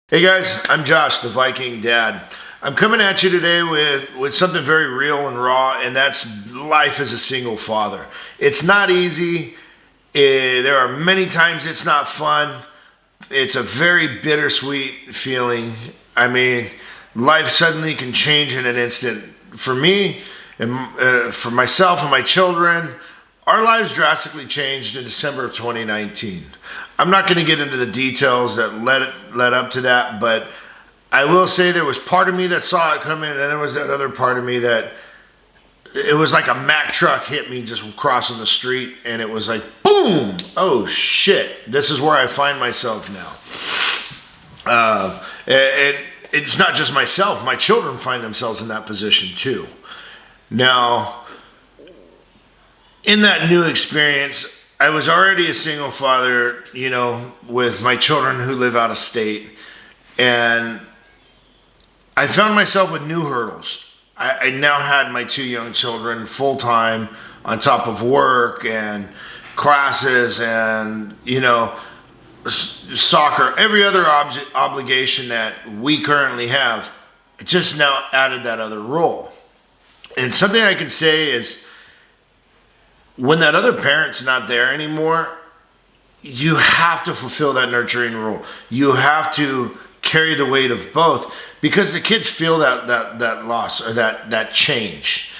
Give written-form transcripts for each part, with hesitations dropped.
Hey guys, I'm Josh, the Viking Dad. I'm coming at you today with something very real and raw, and that's life as a single father. It's not easy. There are many times it's not fun. It's a very bittersweet feeling. I mean, life suddenly can change in an instant. For me, and for myself and my children, our lives drastically changed in December of 2019. I'm not going to get into the details that led up to that, but I will say there was part of me that saw it coming, and then there was that other part of me that it was like a Mack truck hit me just crossing the street, and it was like, boom! Oh shit! This is where I find myself now. And it's not just myself; my children find themselves in that position too. Now, in that new experience, I was already a single father, with my children who live out of state. And I found myself with new hurdles. I now had my two young children full time on top of work and classes and, soccer, every other obligation that we currently have. I just now added that other role. And something I can say is, when that other parent's not there anymore, you have to fulfill that nurturing role. You have to carry the weight of both, because the kids feel that loss or that change.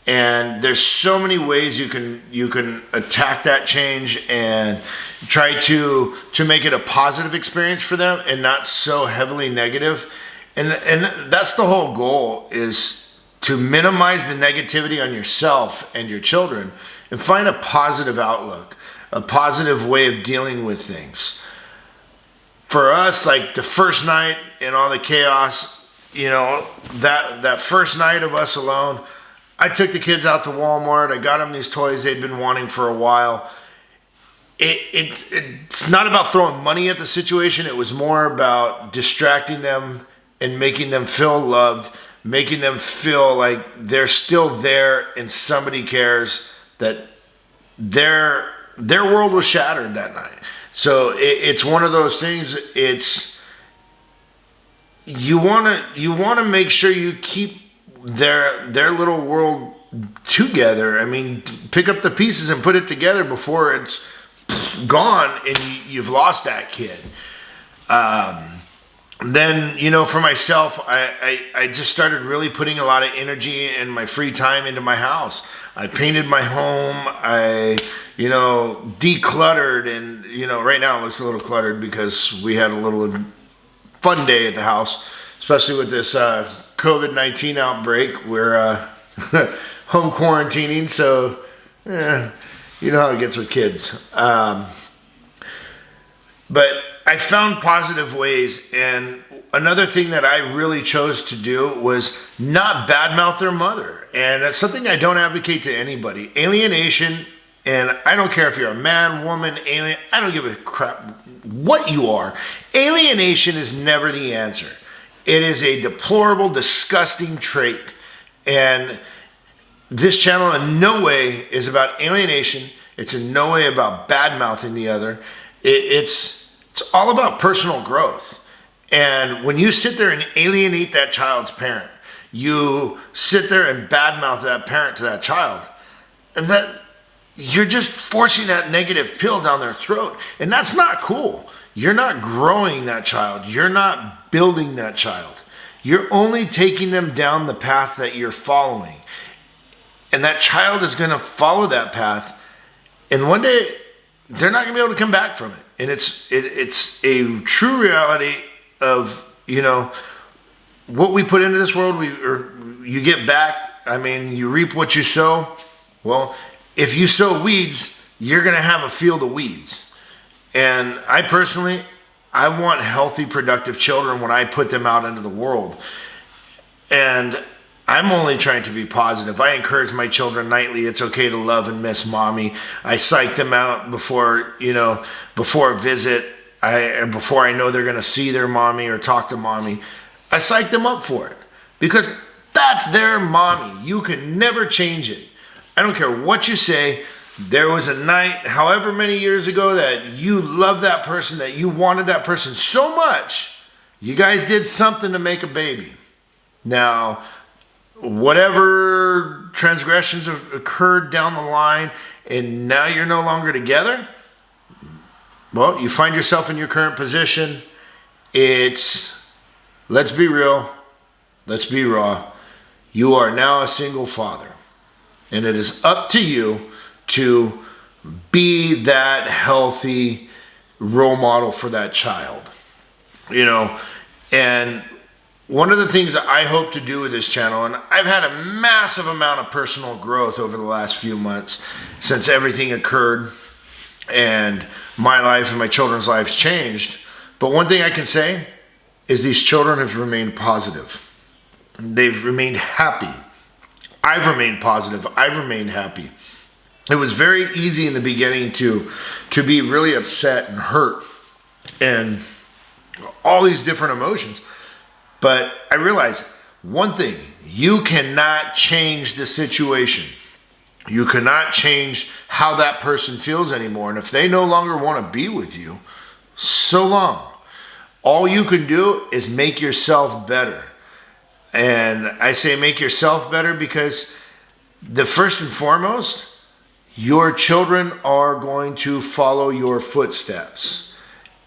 And there's so many ways you can attack that change and try to make it a positive experience for them and not so heavily negative. And that's the whole goal, is to minimize the negativity on yourself and your children and find a positive outlook, a positive way of dealing with things. For us, like the first night and all the chaos, that first night of us alone, I took the kids out to Walmart. I got them these toys they'd been wanting for a while. It's not about throwing money at the situation. It was more about distracting them and making them feel loved, making them feel like they're still there and somebody cares, that their world was shattered that night. So it's one of those things. It's you want to make sure you keep their little world together. I mean, pick up the pieces and put it together before it's gone and you've lost that kid. Then, for myself, I just started really putting a lot of energy and my free time into my house. I painted my home. I, decluttered, and, right now it looks a little cluttered because we had a little fun day at the house, especially with this COVID-19 outbreak. We're home quarantining, so, you know how it gets with kids. But I found positive ways, and another thing that I really chose to do was not badmouth their mother. And that's something I don't advocate to anybody. Alienation, and I don't care if you're a man, woman, alien, I don't give a crap what you are. Alienation is never the answer. It is a deplorable, disgusting trait. And this channel in no way is about alienation. It's in no way about badmouthing the other. It's all about personal growth. And when you sit there and alienate that child's parent, you sit there and badmouth that parent to that child, and that you're just forcing that negative pill down their throat. And that's not cool. You're not growing that child. You're not building that child. You're only taking them down the path that you're following. And that child is going to follow that path. And one day, they're not going to be able to come back from it. And it's a true reality of, what we put into this world, you get back. I mean, you reap what you sow. Well, if you sow weeds, you're going to have a field of weeds. And I want healthy, productive children when I put them out into the world. And I'm only trying to be positive. I encourage my children nightly. It's okay to love and miss mommy. I psych them out before a visit. Before I know they're going to see their mommy or talk to mommy. I psych them up for it, because that's their mommy. You can never change it. I don't care what you say. There was a night, however many years ago, that you loved that person, that you wanted that person so much, You guys did something to make a baby. Now, whatever transgressions occurred down the line and now you're no longer together, well, you find yourself in your current position. It's, let's be real, let's be raw. You are now a single father. And it is up to you to be that healthy role model for that child. You know, and one of the things that I hope to do with this channel, and I've had a massive amount of personal growth over the last few months since everything occurred and my life and my children's lives changed. But one thing I can say is these children have remained positive. They've remained happy. I've remained positive. I've remained happy. It was very easy in the beginning to be really upset and hurt and all these different emotions. But I realized one thing: you cannot change the situation. You cannot change how that person feels anymore. And if they no longer want to be with you, so long. All you can do is make yourself better. And I say make yourself better because the first and foremost, your children are going to follow your footsteps.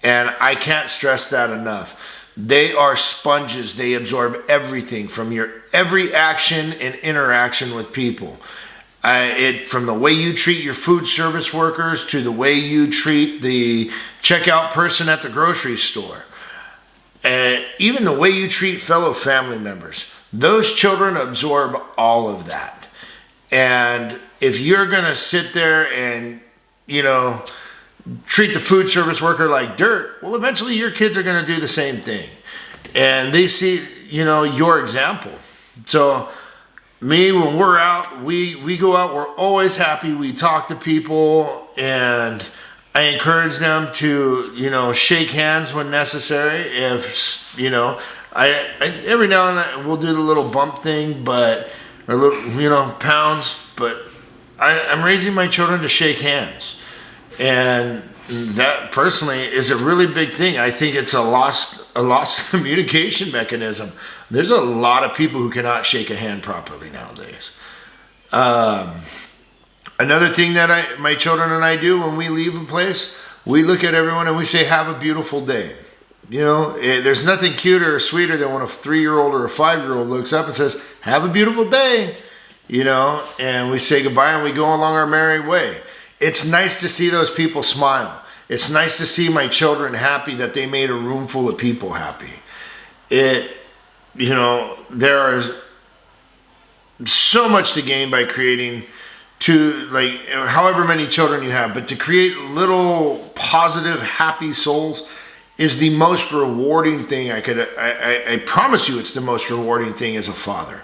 And I can't stress that enough. They are sponges. They absorb everything from your every action and interaction with people. From the way you treat your food service workers to the way you treat the checkout person at the grocery store. Even the way you treat fellow family members. Those children absorb all of that. And if you're going to sit there and, treat the food service worker like dirt, well, eventually your kids are going to do the same thing. And they see, your example. So me, when we're out, we go out, we're always happy. We talk to people, and I encourage them to, shake hands when necessary. If, I every now and then we'll do the little bump thing, or little, pounds, but I'm raising my children to shake hands. And that personally is a really big thing. I think it's a lost communication mechanism. There's a lot of people who cannot shake a hand properly nowadays. Another thing that my children and I do when we leave a place, we look at everyone and we say, have a beautiful day. There's nothing cuter or sweeter than when a 3-year-old or a 5-year-old looks up and says, have a beautiful day, and we say goodbye and we go along our merry way. It's nice to see those people smile. It's nice to see my children happy that they made a room full of people happy. There is so much to gain by creating however many children you have, but to create little positive, happy souls is the most rewarding thing I promise you it's the most rewarding thing as a father.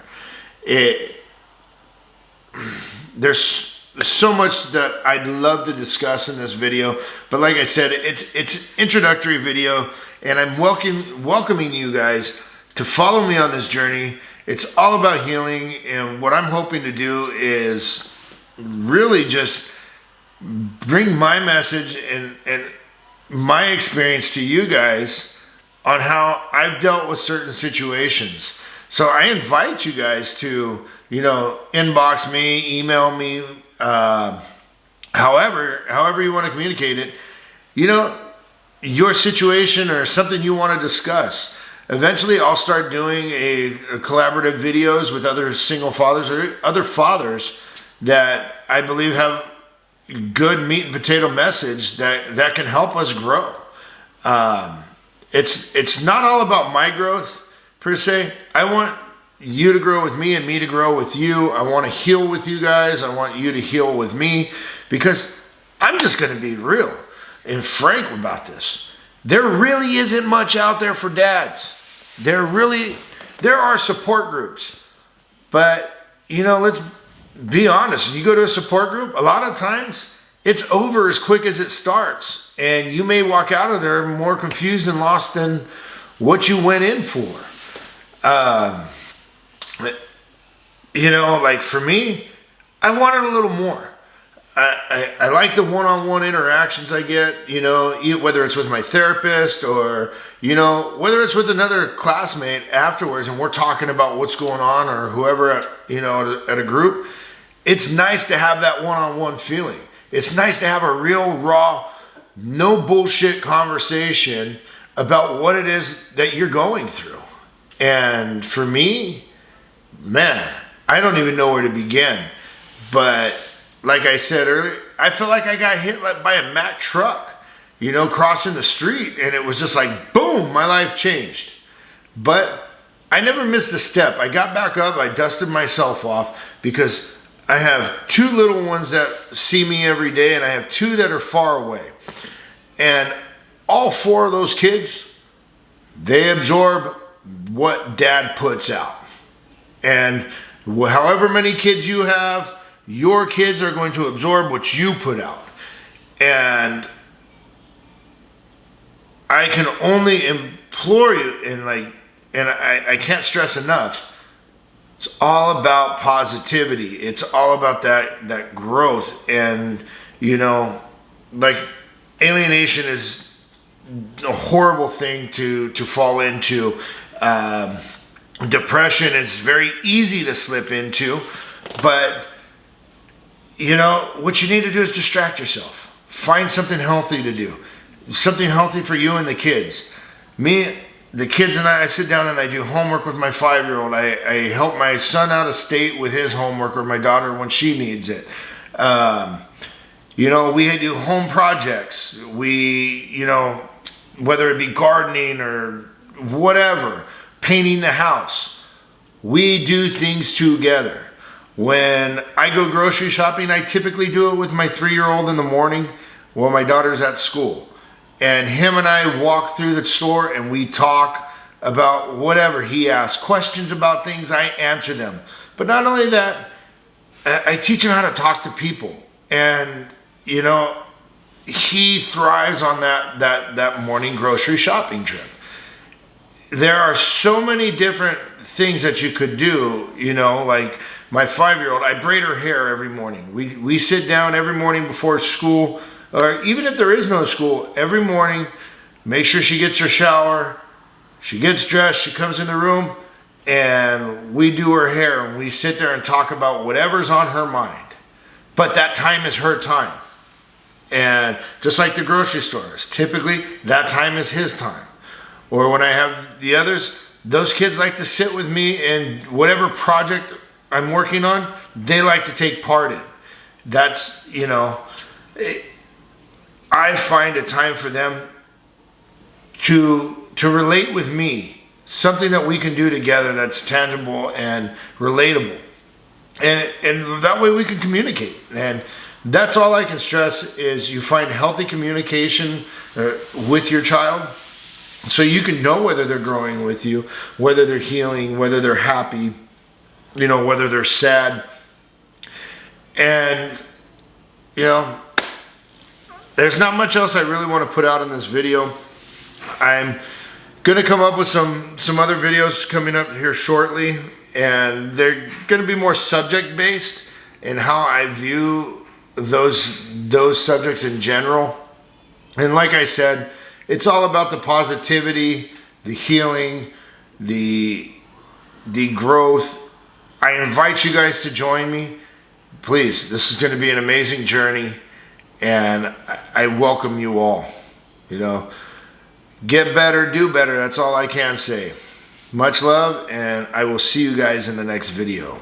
There's so much that I'd love to discuss in this video, but like I said, it's introductory video, and I'm welcoming you guys to follow me on this journey. It's all about healing, and what I'm hoping to do is really just bring my message and my experience to you guys on how I've dealt with certain situations. So I invite you guys to, inbox me, email me, however you want to communicate it, your situation or something you want to discuss. Eventually I'll start doing a collaborative videos with other single fathers or other fathers that I believe have good meat and potato message that can help us grow. It's not all about my growth per se. I want you to grow with me and me to grow with you. I want to heal with you guys. I want you to heal with me, because I'm just going to be real and frank about this. There really isn't much out there for dads. There are support groups, but let's be honest. When you go to a support group, a lot of times it's over as quick as it starts, and you may walk out of there more confused and lost than what you went in for. For me, I wanted a little more. I like the one-on-one interactions I get, whether it's with my therapist or, whether it's with another classmate afterwards and we're talking about what's going on or whoever at a group. It's nice to have that one-on-one feeling. It's nice to have a real raw, no bullshit conversation about what it is that you're going through. And for me, man, I don't even know where to begin. But like I said earlier, I feel like I got hit by a Mack truck, crossing the street. And it was just like, boom, my life changed. But I never missed a step. I got back up, I dusted myself off because I have 2 little ones that see me every day and I have 2 that are far away. And all 4 of those kids, they absorb what dad puts out. And however many kids you have, your kids are going to absorb what you put out. And I can only implore you, and I can't stress enough, it's all about positivity. It's all about that growth. And, alienation is a horrible thing to fall into. Depression is very easy to slip into, but what you need to do is distract yourself. Find something healthy to do, something healthy for you and the kids. The kids and I sit down and I do homework with my 5-year-old. I help my son out of state with his homework, or my daughter when she needs it. We do home projects. Whether it be gardening or whatever, painting the house, we do things together. When I go grocery shopping, I typically do it with my 3-year-old in the morning while my daughter's at school. And him and I walk through the store and we talk about whatever. He asks questions about things, I answer them. But not only that, I teach him how to talk to people. And, he thrives on that morning grocery shopping trip. There are so many different things that you could do, like my 5-year-old, I braid her hair every morning. We sit down every morning before school, or even if there is no school, every morning, make sure she gets her shower, she gets dressed, she comes in the room, and we do her hair, and we sit there and talk about whatever's on her mind. But that time is her time. And just like the grocery stores, typically that time is his time. Or when I have the others, those kids like to sit with me in whatever project I'm working on, they like to take part in. That's, I find a time for them to relate with me, something that we can do together that's tangible and relatable. And that way we can communicate. And that's all I can stress is you find healthy communication with your child so you can know whether they're growing with you, whether they're healing, whether they're happy, whether they're sad. And, there's not much else I really want to put out in this video. I'm going to come up with some other videos coming up here shortly, and they're going to be more subject based in how I view those subjects in general. And like I said, it's all about the positivity, the healing, the growth. I invite you guys to join me. Please, this is going to be an amazing journey, and I welcome you all. Get better, do better. That's all I can say. Much love, and I will see you guys in the next video.